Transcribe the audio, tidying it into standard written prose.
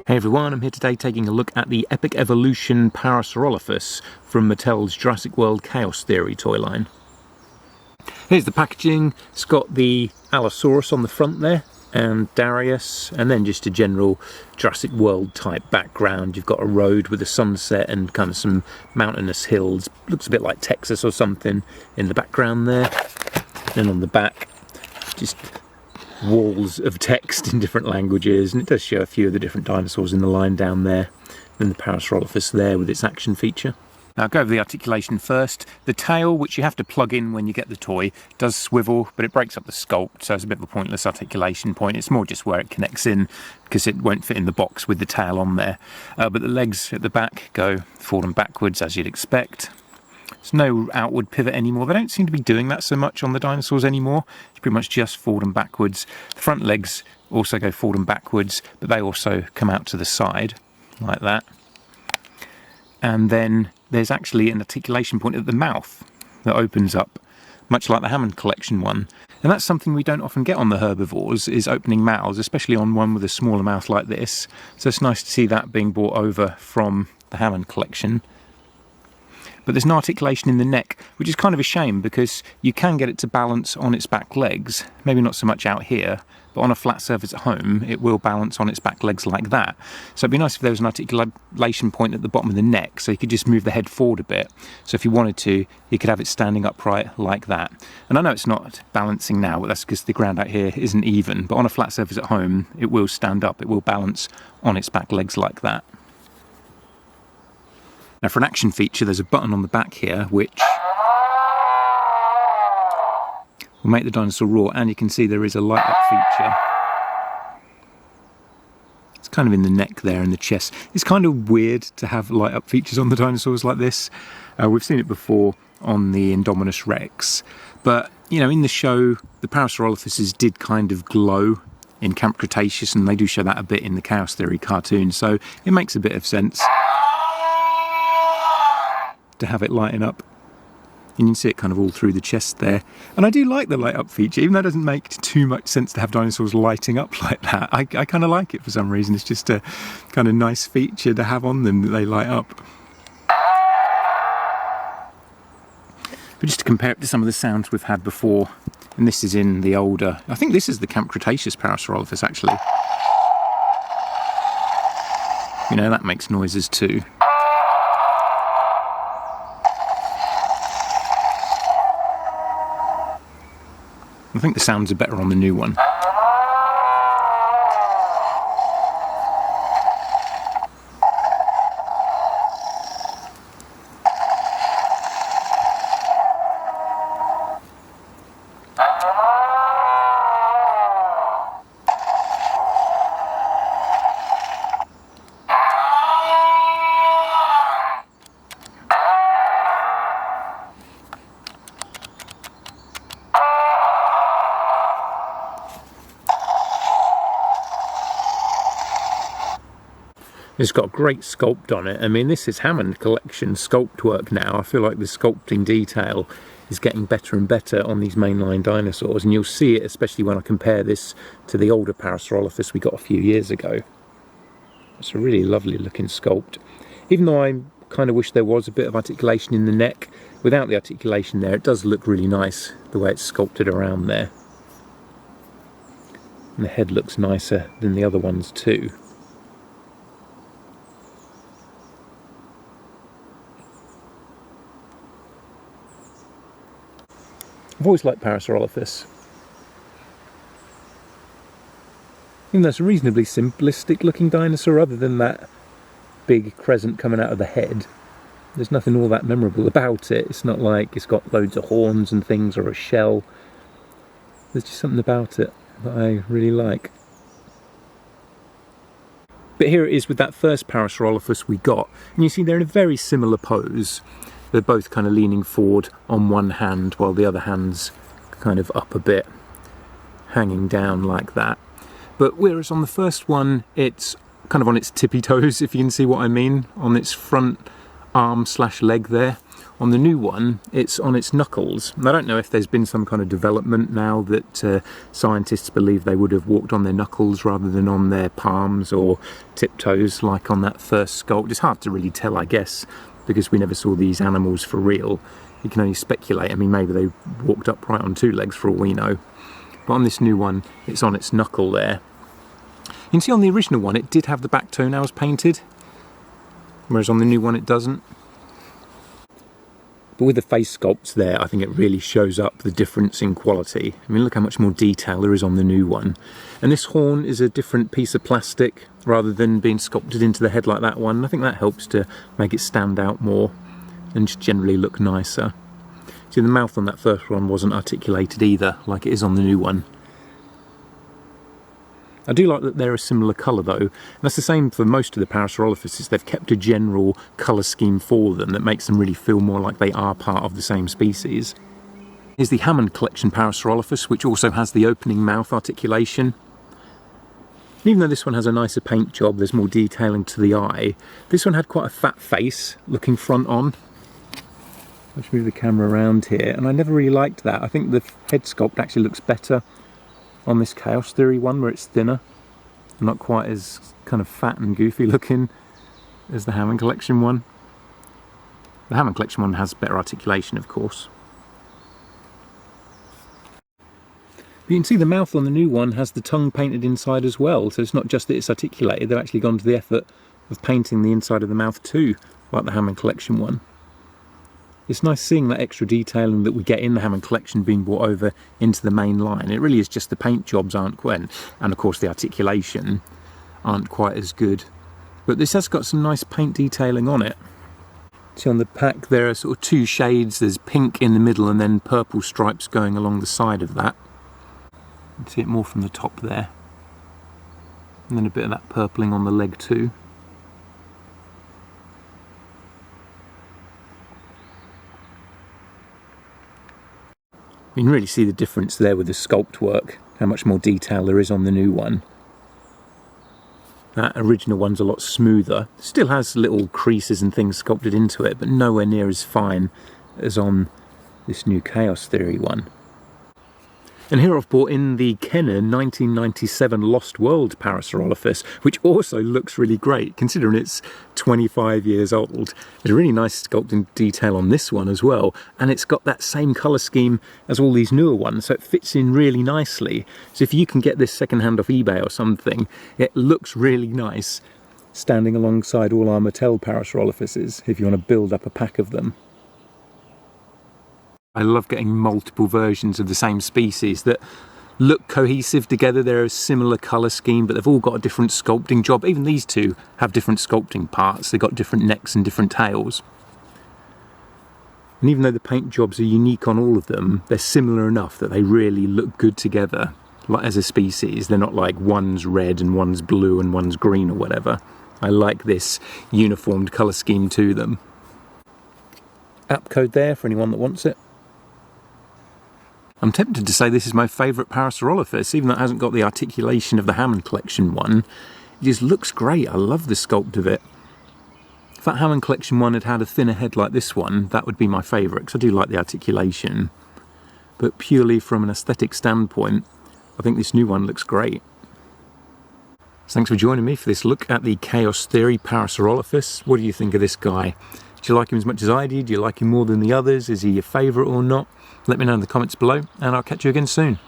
Hey everyone, I'm here today taking a look at the Epic Evolution Parasaurolophus from Mattel's Jurassic World Chaos Theory toy line. Here's the packaging. It's got the Allosaurus on the front there, and Darius, and then just a general Jurassic World type background. You've got a road with a sunset and kind of some mountainous hills. Looks a bit like Texas or something in the background there. Then on the back, just walls of text in different languages, and it does show a few of the different dinosaurs in the line down there, and the Parasaurolophus there with its action feature. Now I'll go over the articulation first. The tail, which you have to plug in when you get the toy, does swivel, but it breaks up the sculpt, so it's a bit of a pointless articulation point. It's more just where it connects in, because it won't fit in the box with the tail on there. But the legs at the back go forward and backwards, as you'd expect. There's no outward pivot anymore. They don't seem to be doing that so much on the dinosaurs anymore. It's pretty much just forward and backwards. The front legs also go forward and backwards, but they also come out to the side, like that. And then there's actually an articulation point at the mouth that opens up, much like the Hammond collection one. And that's something we don't often get on the herbivores, is opening mouths, especially on one with a smaller mouth like this. So it's nice to see that being brought over from the Hammond collection. But there's no articulation in the neck, which is kind of a shame, because you can get it to balance on its back legs. Maybe not so much out here, but on a flat surface at home, it will balance on its back legs like that. So it'd be nice if there was an articulation point at the bottom of the neck, so you could just move the head forward a bit. So if you wanted to, you could have it standing upright like that. And I know it's not balancing now, but that's because the ground out here isn't even. But on a flat surface at home, it will stand up, it will balance on its back legs like that. Now for an action feature, there's a button on the back here which will make the dinosaur roar, and you can see there is a light up feature. It's kind of in the neck there and the chest. It's kind of weird to have light up features on the dinosaurs like this. We've seen it before on the Indominus Rex, but you know, in the show the Parasaurolophuses did kind of glow in Camp Cretaceous, and they do show that a bit in the Chaos Theory cartoon, so it makes a bit of sense to have it lighting up. And you can see it kind of all through the chest there. And I do like the light up feature, even though it doesn't make too much sense to have dinosaurs lighting up like that. I kind of like it for some reason. It's just a kind of nice feature to have on them, that they light up. But just to compare it to some of the sounds we've had before, and this is in the older, I think this is the Camp Cretaceous Parasaurolophus actually. You know, that makes noises too. I think the sounds are better on the new one. It's got great sculpt on it. I mean, this is Hammond collection sculpt work now. I feel like the sculpting detail is getting better and better on these mainline dinosaurs, and you'll see it especially when I compare this to the older Parasaurolophus we got a few years ago. It's a really lovely looking sculpt. Even though I kind of wish there was a bit of articulation in the neck, without the articulation there, it does look really nice the way it's sculpted around there. And the head looks nicer than the other ones too. I've always liked Parasaurolophus. Even though it's a reasonably simplistic looking dinosaur, other than that big crescent coming out of the head. There's nothing all that memorable about it. It's not like it's got loads of horns and things or a shell. There's just something about it that I really like. But here it is with that first Parasaurolophus we got, and you see they're in a very similar pose. They're both kind of leaning forward on one hand while the other hand's kind of up a bit, hanging down like that. But whereas on the first one, it's kind of on its tippy toes, if you can see what I mean, on its front arm slash leg there. On the new one, it's on its knuckles. And I don't know if there's been some kind of development now that scientists believe they would have walked on their knuckles rather than on their palms or tiptoes like on that first sculpt. It's hard to really tell, I guess, because we never saw these animals for real. You can only speculate. I mean, maybe they walked upright on two legs for all we know. But on this new one, it's on its knuckle there. You can see on the original one, it did have the back toenails painted, whereas on the new one, it doesn't. But with the face sculpts there, I think it really shows up the difference in quality. I mean, look how much more detail there is on the new one. And this horn is a different piece of plastic rather than being sculpted into the head like that one. I think that helps to make it stand out more and just generally look nicer. See, the mouth on that first one wasn't articulated either, like it is on the new one. I do like that they're a similar colour though, and that's the same for most of the Parasaurolophuses. They've kept a general colour scheme for them that makes them really feel more like they are part of the same species. Here's the Hammond collection Parasaurolophus, which also has the opening mouth articulation. And even though this one has a nicer paint job, there's more detailing to the eye, this one had quite a fat face looking front on. Let's move the camera around here, and I never really liked that. I think the head sculpt actually looks better on this Chaos Theory one, where it's thinner, not quite as kind of fat and goofy looking as the Hammond collection one. The Hammond collection one has better articulation, of course. You can see the mouth on the new one has the tongue painted inside as well, so it's not just that it's articulated, they've actually gone to the effort of painting the inside of the mouth too, like the Hammond collection one. It's nice seeing that extra detailing that we get in the Hammond collection being brought over into the main line. It really is just the paint jobs aren't quite, and of course the articulation aren't quite as good. But this has got some nice paint detailing on it. See, on the pack there are sort of two shades. There's pink in the middle and then purple stripes going along the side of that. You can see it more from the top there. And then a bit of that purpling on the leg too. You can really see the difference there with the sculpt work, how much more detail there is on the new one. That original one's a lot smoother. Still has little creases and things sculpted into it, but nowhere near as fine as on this new Chaos Theory one. And here I've brought in the Kenner 1997 Lost World Parasaurolophus, which also looks really great, considering it's 25 years old. There's a really nice sculpting detail on this one as well, and it's got that same colour scheme as all these newer ones, so it fits in really nicely. So if you can get this second-hand off eBay or something, it looks really nice, standing alongside all our Mattel Parasaurolophuses, if you want to build up a pack of them. I love getting multiple versions of the same species that look cohesive together. They're a similar colour scheme, but they've all got a different sculpting job. Even these two have different sculpting parts. They've got different necks and different tails. And even though the paint jobs are unique on all of them, they're similar enough that they really look good together. Like as a species, they're not like one's red and one's blue and one's green or whatever. I like this uniformed colour scheme to them. App code there for anyone that wants it. I'm tempted to say this is my favourite Parasaurolophus, even though it hasn't got the articulation of the Hammond collection one. It just looks great. I love the sculpt of it. If that Hammond collection one had had a thinner head like this one, that would be my favourite, because I do like the articulation. But purely from an aesthetic standpoint, I think this new one looks great. So thanks for joining me for this look at the Chaos Theory Parasaurolophus. What do you think of this guy? Do you like him as much as I did? Do you like him more than the others? Is he your favourite or not? Let me know in the comments below, and I'll catch you again soon.